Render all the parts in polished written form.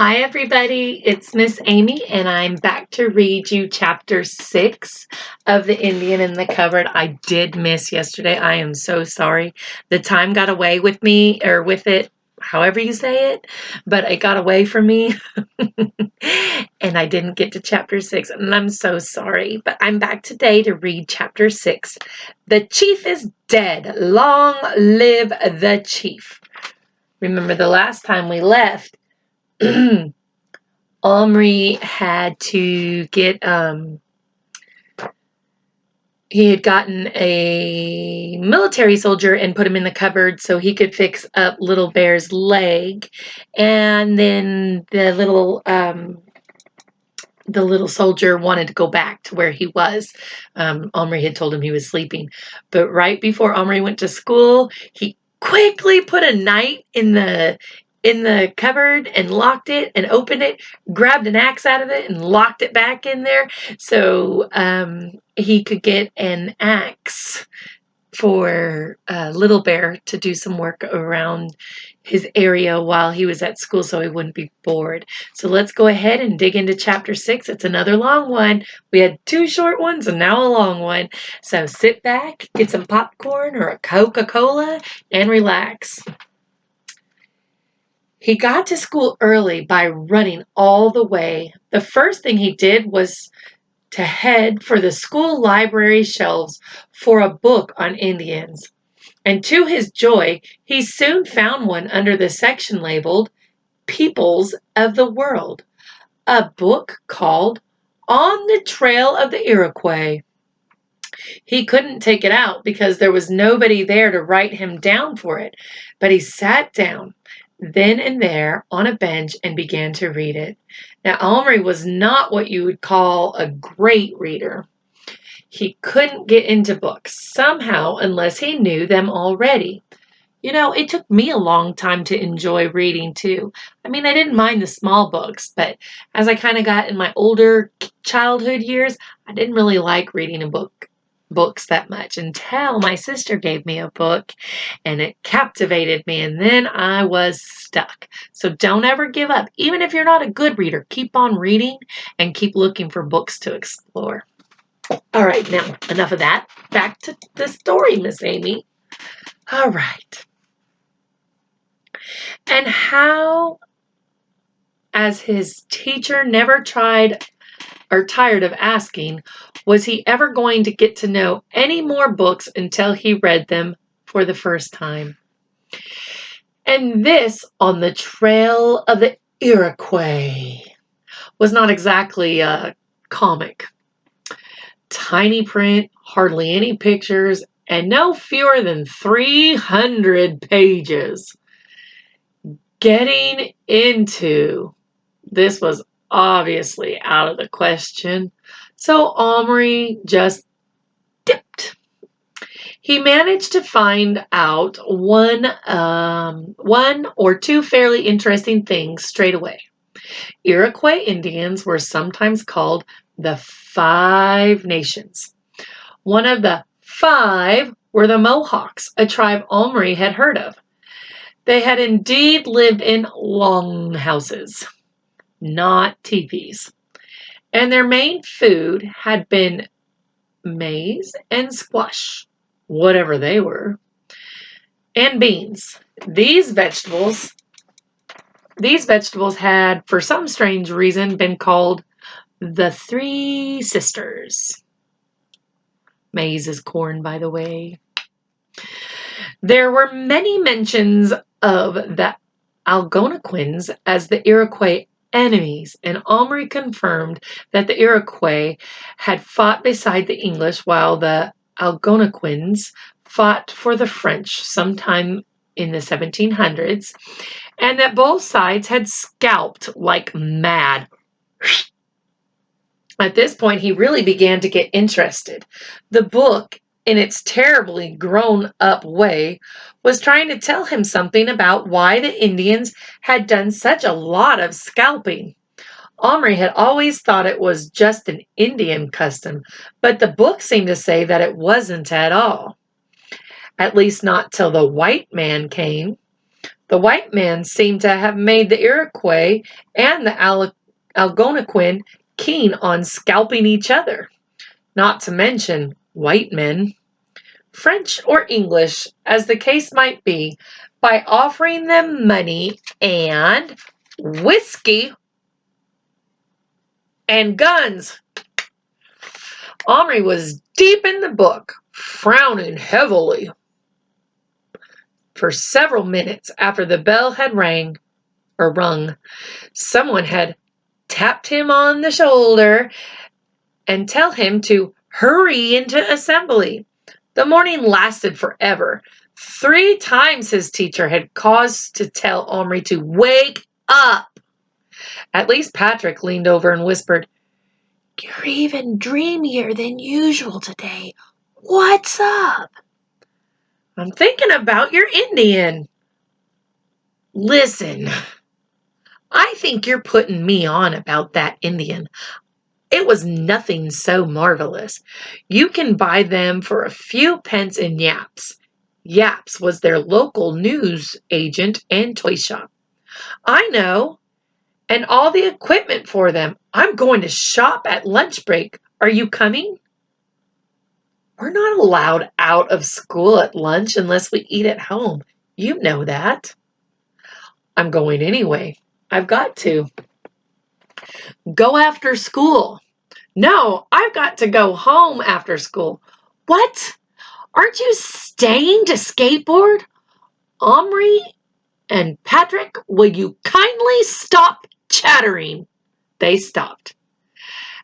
Hi everybody, it's Miss Amy and I'm back to read you chapter 6 of The Indian in the Cupboard. I did miss yesterday. I am so sorry. The time got away with me, or with it, however you say it, but it got away from me and I didn't get to chapter 6 and I'm so sorry. But I'm back today to read chapter 6. The chief is dead. Long live the chief. Remember the last time we left, Omri had to get, he had gotten a military soldier and put him in the cupboard so he could fix up Little Bear's leg. And then the little soldier wanted to go back to where he was. Omri had told him he was sleeping. But right before Omri went to school, he quickly put a knight in the cupboard and locked it and opened it, grabbed an axe out of it and locked it back in there so he could get an axe for Little Bear to do some work around his area while he was at school so he wouldn't be bored. So let's go ahead and dig into chapter 6. It's another long one. We had 2 short ones and now a long one. So sit back, get some popcorn or a Coca-Cola and relax. He got to school early by running all the way. The first thing he did was to head for the school library shelves for a book on Indians. And to his joy, he soon found one under the section labeled Peoples of the World, a book called On the Trail of the Iroquois. He couldn't take it out because there was nobody there to write him down for it, but he sat down then and there on a bench and began to read it. Now, Omri was not what you would call a great reader. He couldn't get into books somehow unless he knew them already. You know, it took me a long time to enjoy reading too. I mean, I didn't mind the small books, but as I kind of got in my older childhood years, I didn't really like reading books that much until my sister gave me a book and it captivated me, and then I was stuck. So don't ever give up. Even if you're not a good reader, keep on reading and keep looking for books to explore. All right, now enough of that. Back to the story, Miss Amy. All right. And how, as his teacher never tried or tired of asking, was he ever going to get to know any more books until he read them for the first time? And this, On the Trail of the Iroquois, was not exactly a comic. Tiny print, hardly any pictures, and no fewer than 300 pages. Getting into this was obviously out of the question, so Omri just dipped. He managed to find out one or two fairly interesting things straight away. Iroquois Indians were sometimes called the Five Nations. One of the 5 were the Mohawks, a tribe Omri had heard of. They had indeed lived in longhouses, not teepees, and their main food had been maize and squash, whatever they were, and beans. These vegetables had, for some strange reason, been called the 3 Sisters. Maize is corn, by the way. There were many mentions of the Algonquins as the Iroquois enemies, and Omri confirmed that the Iroquois had fought beside the English while the Algonquins fought for the French sometime in the 1700s, and that both sides had scalped like mad. At this point, he really began to get interested. The book, in its terribly grown-up way, was trying to tell him something about why the Indians had done such a lot of scalping. Omri had always thought it was just an Indian custom, but the book seemed to say that it wasn't at all. At least not till the white man came. The white men seem to have made the Iroquois and the Algonquin keen on scalping each other, not to mention white men, French or English, as the case might be, by offering them money and whiskey and guns. Omri was deep in the book, frowning heavily. For several minutes after the bell had rung, someone had tapped him on the shoulder and tell him to hurry into assembly. The morning lasted forever. 3 times his teacher had caused to tell Omri to wake up. At least Patrick leaned over and whispered, "You're even dreamier than usual today. What's up?" "I'm thinking about your Indian." "Listen, I think you're putting me on about that Indian. It was nothing so marvelous. You can buy them for a few pence in Yaps." Yaps was their local news agent and toy shop. "I know. And all the equipment for them. I'm going to shop at lunch break. Are you coming?" "We're not allowed out of school at lunch unless we eat at home. You know that." "I'm going anyway. I've got to." "Go after school." "No, I've got to go home after school." "What? Aren't you staying to skateboard?" "Omri and Patrick, will you kindly stop chattering?" They stopped.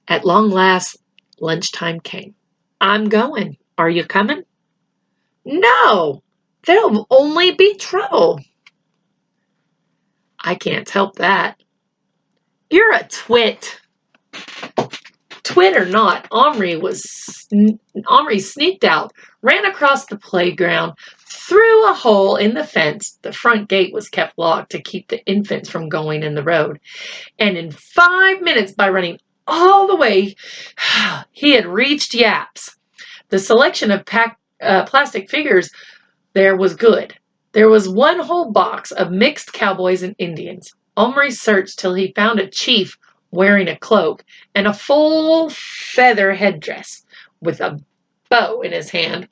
At long last, lunchtime came. "I'm going. Are you coming?" "No, there'll only be trouble." "I can't help that." "You're a twit." Twit or not, Omri sneaked out, ran across the playground, through a hole in the fence. The front gate was kept locked to keep the infants from going in the road. And in 5 minutes, by running all the way, he had reached Yaps. The selection of plastic figures there was good. There was one whole box of mixed cowboys and Indians. Omri searched till he found a chief wearing a cloak and a full feather headdress, with a bow in his hand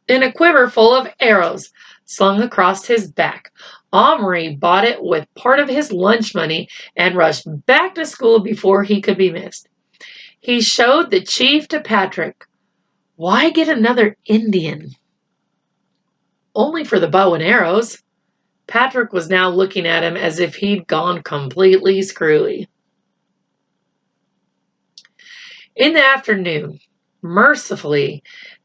and a quiver full of arrows slung across his back. Omri bought it with part of his lunch money and rushed back to school before he could be missed. He showed the chief to Patrick. Why get another Indian? Only for the bow and arrows. Patrick was now looking at him as if he'd gone completely screwy. In the afternoon, mercifully,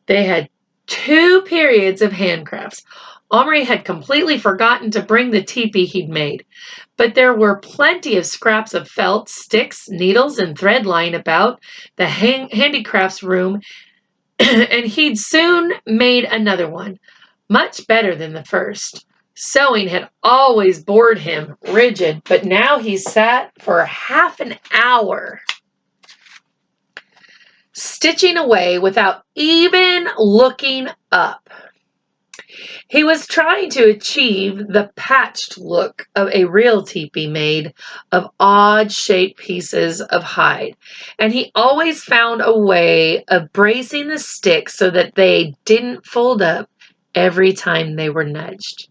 they had 2 periods of handcrafts. Omri had completely forgotten to bring the teepee he'd made, but there were plenty of scraps of felt, sticks, needles, and thread lying about the handicrafts room, and he'd soon made another one, much better than the first. Sewing had always bored him rigid, but now he sat for half an hour stitching away without even looking up. He was trying to achieve the patched look of a real teepee made of odd-shaped pieces of hide, and he always found a way of bracing the sticks so that they didn't fold up every time they were nudged.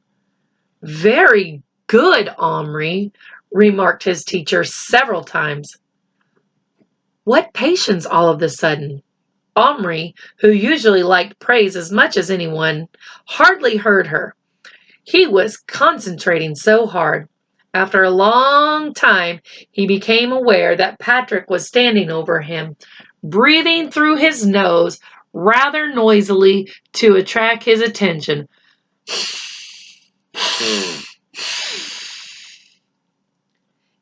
"Very good, Omri," remarked his teacher several times. What patience all of a sudden! Omri, who usually liked praise as much as anyone, hardly heard her. He was concentrating so hard. After a long time, he became aware that Patrick was standing over him, breathing through his nose rather noisily to attract his attention.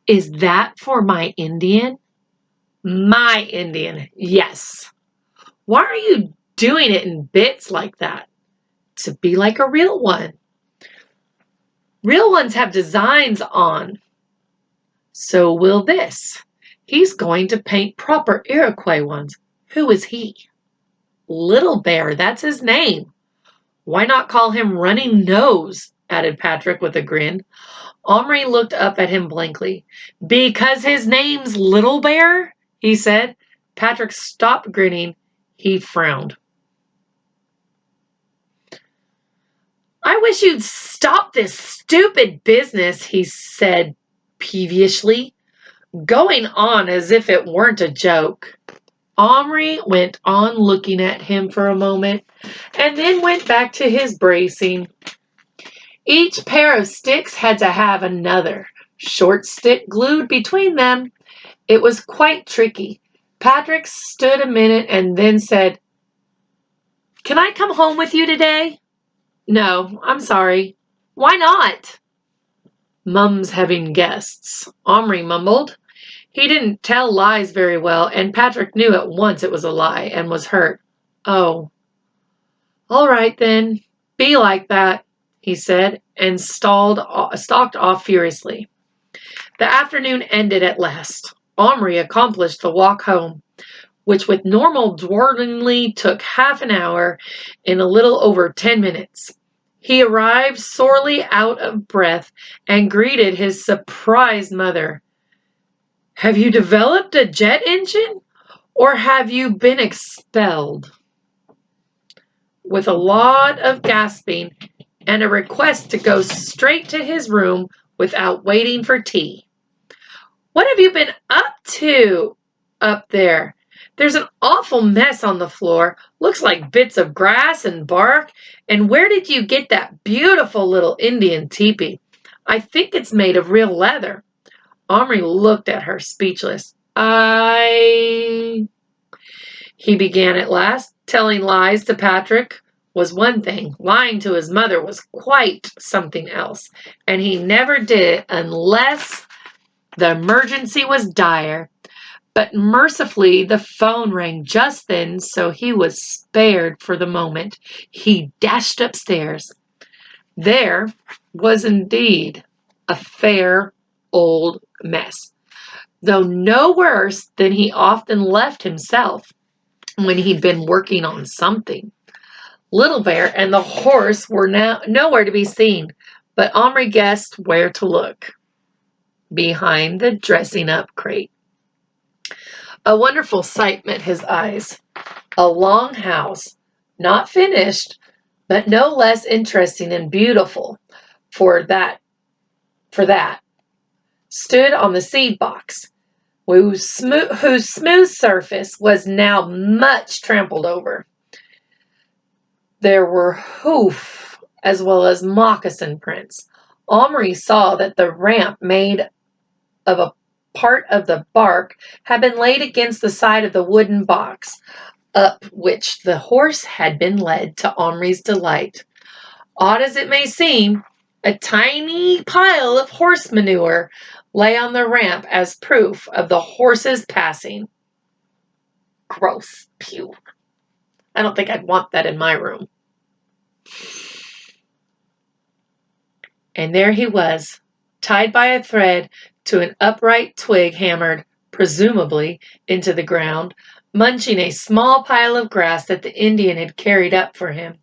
"Is that for my Indian?" "My Indian, yes." "Why are you doing it in bits like that?" "To be like a real one." "Real ones have designs on." "So will this." "He's going to paint proper Iroquois ones." "Who is he?" "Little Bear, that's his name." "Why not call him Running Nose added Patrick with a grin. Omri looked up at him blankly. Because his name's Little Bear? He said. Patrick stopped grinning. He frowned. I wish you'd stop this stupid business, he said peevishly, going on as if it weren't a joke. Omri went on looking at him for a moment and then went back to his bracing. Each pair of sticks had to have another short stick glued between them. It was quite tricky. Patrick stood a minute and then said, Can I come home with you today? No, I'm sorry. Why not? Mum's having guests, Omri mumbled. He didn't tell lies very well, and Patrick knew at once it was a lie and was hurt. Oh. All right, then. Be like that, he said, and stalked off furiously. The afternoon ended at last. Omri accomplished the walk home, which with normal dawdlingly took half an hour, in a little over 10 minutes. He arrived sorely out of breath and greeted his surprised mother. Have you developed a jet engine, or have you been expelled? With a lot of gasping and a request to go straight to his room without waiting for tea. What have you been up to up there? There's an awful mess on the floor. Looks like bits of grass and bark. And where did you get that beautiful little Indian teepee? I think it's made of real leather. Omri looked at her, speechless. He began at last. Telling lies to Patrick was one thing. Lying to his mother was quite something else. And he never did it unless the emergency was dire. But mercifully, the phone rang just then, so he was spared for the moment. He dashed upstairs. There was indeed a fair old mess, though no worse than he often left himself when he'd been working on something. Little Bear and the horse were now nowhere to be seen, but Omri guessed where to look. Behind the dressing-up crate. A wonderful sight met his eyes. A long house, not finished, but no less interesting and beautiful for that, stood on the seed box, whose smooth surface was now much trampled over. There were hoof as well as moccasin prints. Omri saw that the ramp made of a part of the bark had been laid against the side of the wooden box, up which the horse had been led to Omri's delight. Odd as it may seem, a tiny pile of horse manure lay on the ramp as proof of the horse's passing. Gross. Pew. I don't think I'd want that in my room. And there he was, tied by a thread to an upright twig hammered, presumably, into the ground, munching a small pile of grass that the Indian had carried up for him.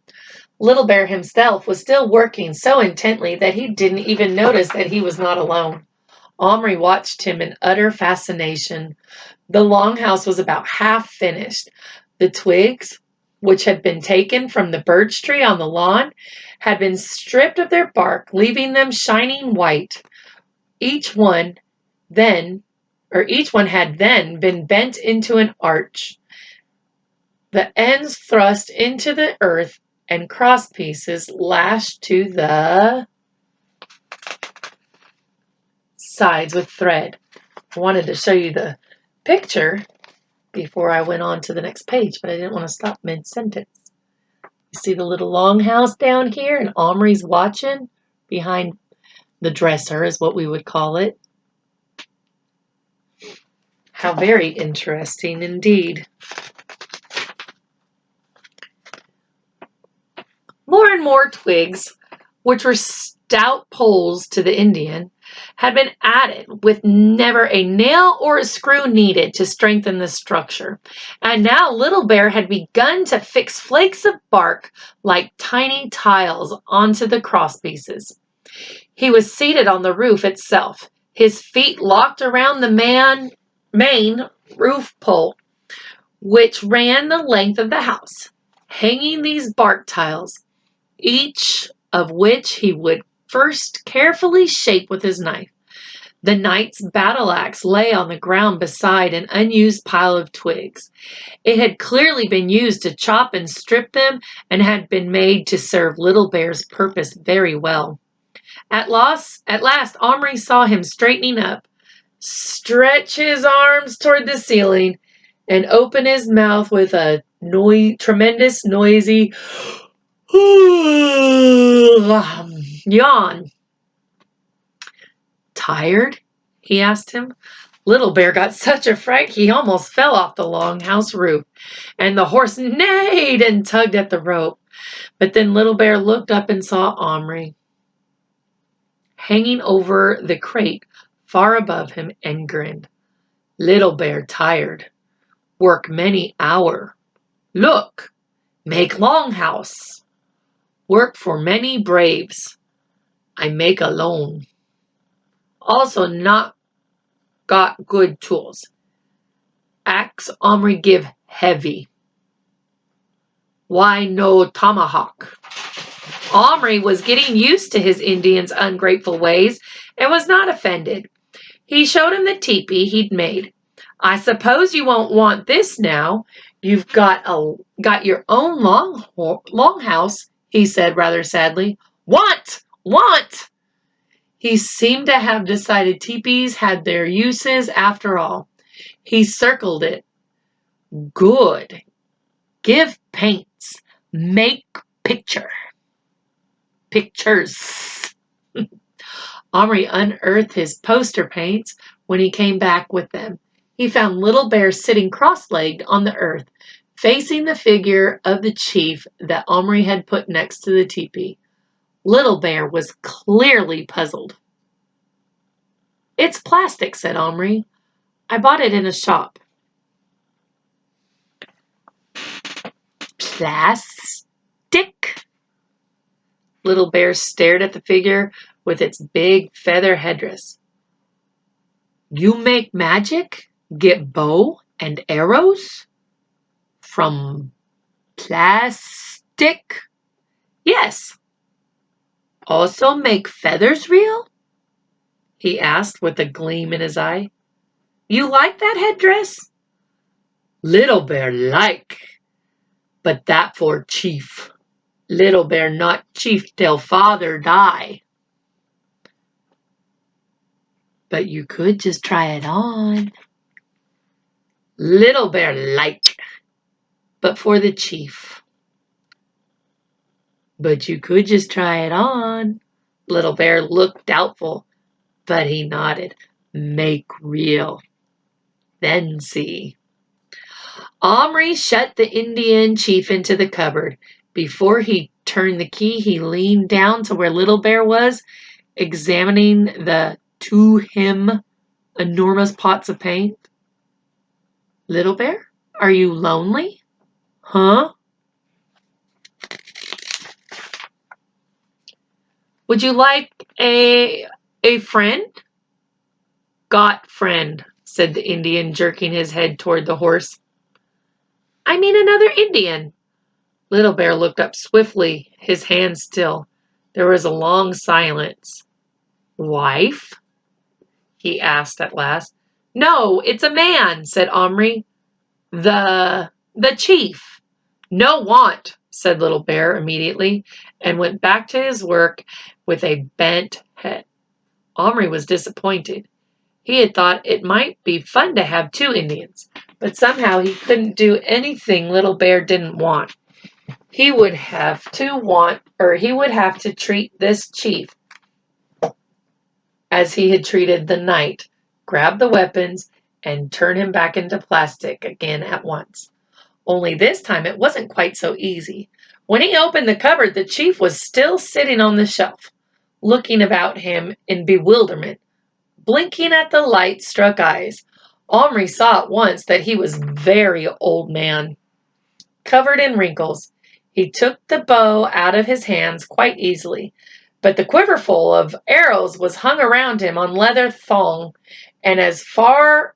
Little Bear himself was still working so intently that he didn't even notice that he was not alone. Omri watched him in utter fascination. The longhouse was about half finished. The twigs, which had been taken from the birch tree on the lawn, had been stripped of their bark, leaving them shining white. Each one had then been bent into an arch, the ends thrust into the earth and cross pieces lashed to the sides with thread. I wanted to show you the picture before I went on to the next page, but I didn't want to stop mid-sentence. You see the little longhouse down here, and Omri's watching behind the dresser is what we would call it. How very interesting indeed. More and more twigs, which were stout poles to the Indian, had been added with never a nail or a screw needed to strengthen the structure. And now Little Bear had begun to fix flakes of bark like tiny tiles onto the cross pieces. He was seated on the roof itself, his feet locked around the main roof pole, which ran the length of the house, hanging these bark tiles, each of which he would first carefully shape with his knife. The knight's battle axe lay on the ground beside an unused pile of twigs. It had clearly been used to chop and strip them and had been made to serve Little Bear's purpose very well. At last, Omri saw him straightening up, stretch his arms toward the ceiling, and open his mouth with a tremendous noisy yawn. Tired? He asked him. Little Bear got such a fright he almost fell off the longhouse roof, and the horse neighed and tugged at the rope. But then Little Bear looked up and saw Omri hanging over the crate far above him and grinned. Little Bear tired. Work many hour. Look, make longhouse. Work for many braves. I make alone. Also not got good tools. Axe Omri give heavy. Why no tomahawk? Omri was getting used to his Indian's ungrateful ways and was not offended. He showed him the teepee he'd made. I suppose you won't want this now. You've got your own longhouse, he said rather sadly. Want! He seemed to have decided teepees had their uses after all. He circled it. Good. Give paints. Make pictures. Omri unearthed his poster paints when he came back with them. He found Little Bear sitting cross-legged on the earth, facing the figure of the chief that Omri had put next to the teepee. Little Bear was clearly puzzled. It's plastic, said Omri. I bought it in a shop. Plastic? Little Bear stared at the figure with its big feather headdress. You make magic? Get bow and arrows? From plastic? Yes. Also make feathers real? He asked with a gleam in his eye. You like that headdress? Little Bear like, but that for chief. Little Bear not chief till father die. But you could just try it on. Little Bear like, but for the chief. But you could just try it on. Little Bear looked doubtful, but he nodded. Make real. Then see. Omri shut the Indian chief into the cupboard. Before he turned the key, he leaned down to where Little Bear was, examining the, to him, enormous pots of paint. Little Bear, are you lonely? Huh? Would you like a friend? Got friend, said the Indian, jerking his head toward the horse. I mean another Indian. Little Bear looked up swiftly, his hands still. There was a long silence. Wife? He asked at last. No, it's a man, said Omri. The chief. No want, said Little Bear immediately, and went back to his work with a bent head. Omri was disappointed. He had thought it might be fun to have two Indians, but somehow he couldn't do anything Little Bear didn't want. He would have to treat this chief as he had treated the knight, grab the weapons, and turn him back into plastic again at once. Only this time it wasn't quite so easy. When he opened the cupboard, the chief was still sitting on the shelf, looking about him in bewilderment, blinking at the light-struck eyes. Omri saw at once that he was a very old man, covered in wrinkles. He took the bow out of his hands quite easily, But the quiverful of arrows was hung around him on leather thong, and as for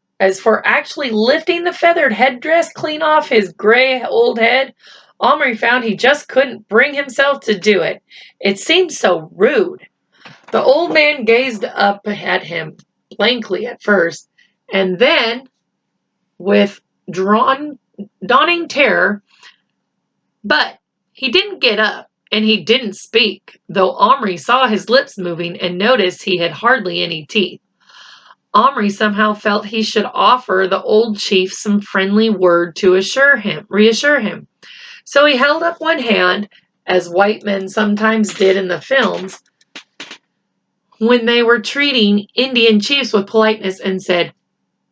actually lifting the feathered headdress clean off his gray old head, Omri found he just couldn't bring himself to do it. It seemed so rude. The old man gazed up at him blankly at first, and then, with dawning terror, but he didn't get up, and he didn't speak, though Omri saw his lips moving and noticed he had hardly any teeth. Omri somehow felt he should offer the old chief some friendly word to reassure him. So he held up one hand, as white men sometimes did in the films, when they were treating Indian chiefs with politeness, and said,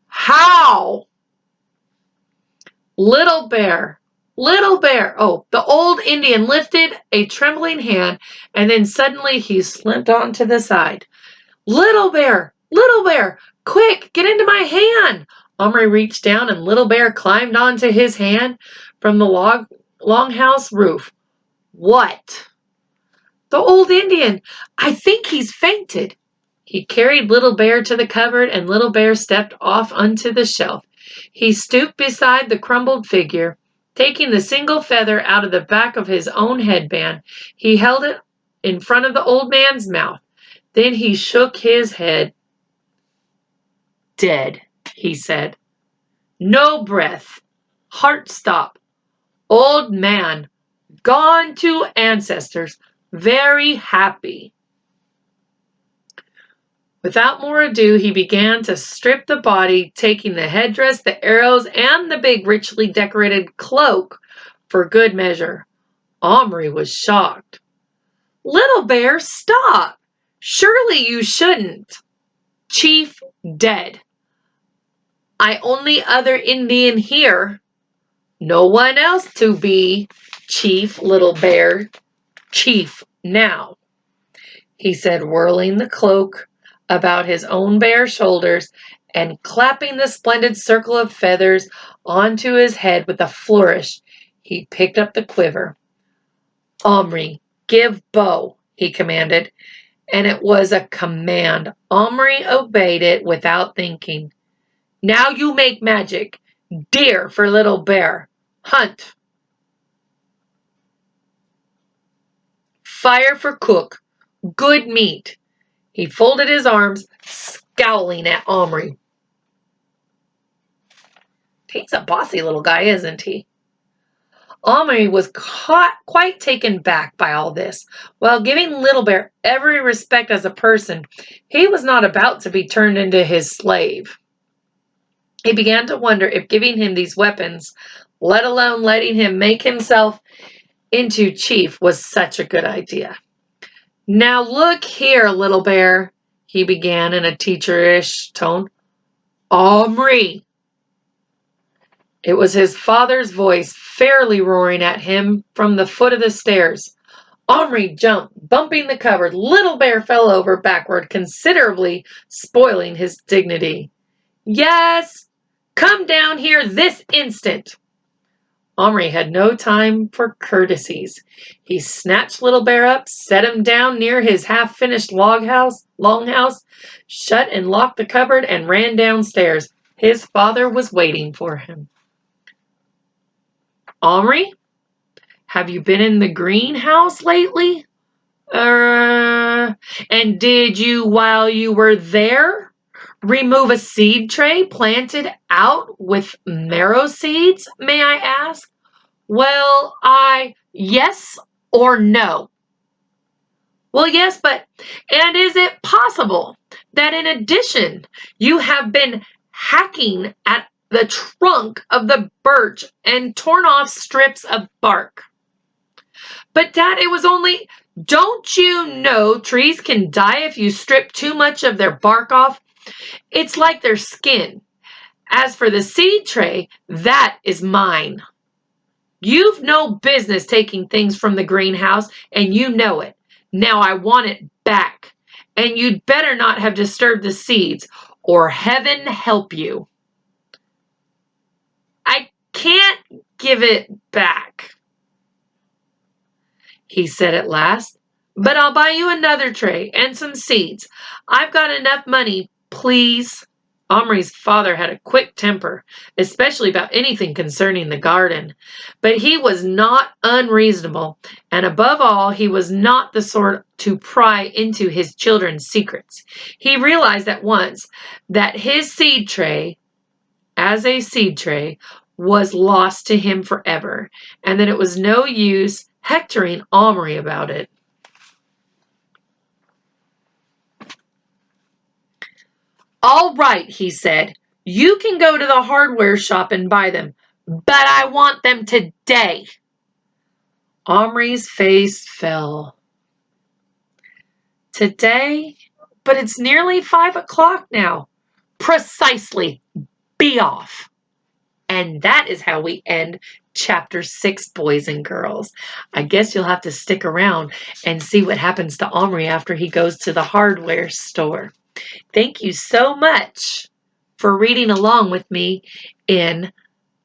"How?" Little Bear, Little Bear. Oh, the old Indian lifted a trembling hand, and then suddenly he slipped onto the side. Little Bear, quick, get into my hand. Omri reached down, and Little Bear climbed onto his hand from the longhouse roof. What? The old Indian. I think he's fainted. He carried Little Bear to the cupboard, and Little Bear stepped off onto the shelf. He stooped beside the crumpled figure. Taking the single feather out of the back of his own headband, he held it in front of the old man's mouth. Then he shook his head. Dead, he said. No breath. Heart stop. Old man. Gone to ancestors. Very happy. Without more ado, he began to strip the body, taking the headdress, the arrows, and the big richly decorated cloak for good measure. Omri was shocked. Little Bear, stop! Surely you shouldn't. Chief dead. I only other Indian here. No one else to be. Chief, Little Bear. Chief now, he said, whirling the cloak about his own bare shoulders and clapping the splendid circle of feathers onto his head with a flourish. He picked up the quiver. Omri, give bow, he commanded, and it was a command. Omri obeyed it without thinking. Now you make magic. Deer for Little Bear. Hunt. Fire for cook. Good meat. He folded his arms, scowling at Omri. He's a bossy little guy, isn't he? Omri was quite taken back by all this. While giving Little Bear every respect as a person, he was not about to be turned into his slave. He began to wonder if giving him these weapons, let alone letting him make himself into chief, was such a good idea. Now look here, Little Bear, he began in a teacherish tone. Omri. It was his father's voice fairly roaring at him from the foot of the stairs. Omri jumped, bumping the cupboard. Little Bear fell over backward, considerably spoiling his dignity. Yes, come down here this instant. Omri had no time for courtesies. He snatched Little Bear up, set him down near his half-finished longhouse, shut and locked the cupboard, and ran downstairs. His father was waiting for him. Omri, have you been in the greenhouse lately? And did you, while you were there, remove a seed tray planted out with marrow seeds, may I ask? Well, yes or no? Well, yes, and is it possible that in addition you have been hacking at the trunk of the birch and torn off strips of bark? But Dad, it was only, don't you know trees can die if you strip too much of their bark off? It's like their skin. As for the seed tray, that is mine. You've no business taking things from the greenhouse, and you know it. Now I want it back. And you'd better not have disturbed the seeds, or heaven help you. I can't give it back, he said at last. But I'll buy you another tray and some seeds. I've got enough money, please. Omri's father had a quick temper, especially about anything concerning the garden. But he was not unreasonable, and above all, he was not the sort to pry into his children's secrets. He realized at once that his seed tray, as a seed tray, was lost to him forever, and that it was no use hectoring Omri about it. All right, he said. You can go to the hardware shop and buy them, but I want them today. Omri's face fell. Today? But it's nearly 5 o'clock now. Precisely. Be off. And that is how we end chapter 6, boys and girls. I guess you'll have to stick around and see what happens to Omri after he goes to the hardware store. Thank you so much for reading along with me in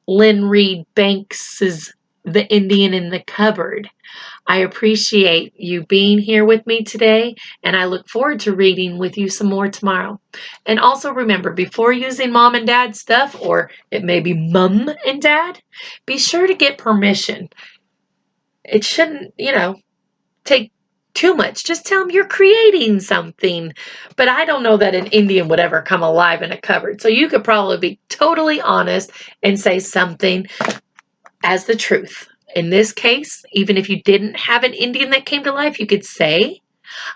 Lynn Reed Banks's The Indian in the Cupboard. I appreciate you being here with me today, and I look forward to reading with you some more tomorrow. And also remember, before using mom and dad stuff, or it may be mum and dad, be sure to get permission. It shouldn't, take too much. Just tell them you're creating something. But I don't know that an Indian would ever come alive in a cupboard. So you could probably be totally honest and say something as the truth. In this case, even if you didn't have an Indian that came to life, you could say,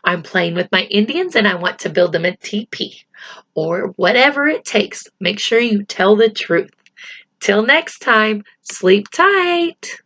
I'm playing with my Indians and I want to build them a teepee. Or whatever it takes. Make sure you tell the truth. Till next time, sleep tight.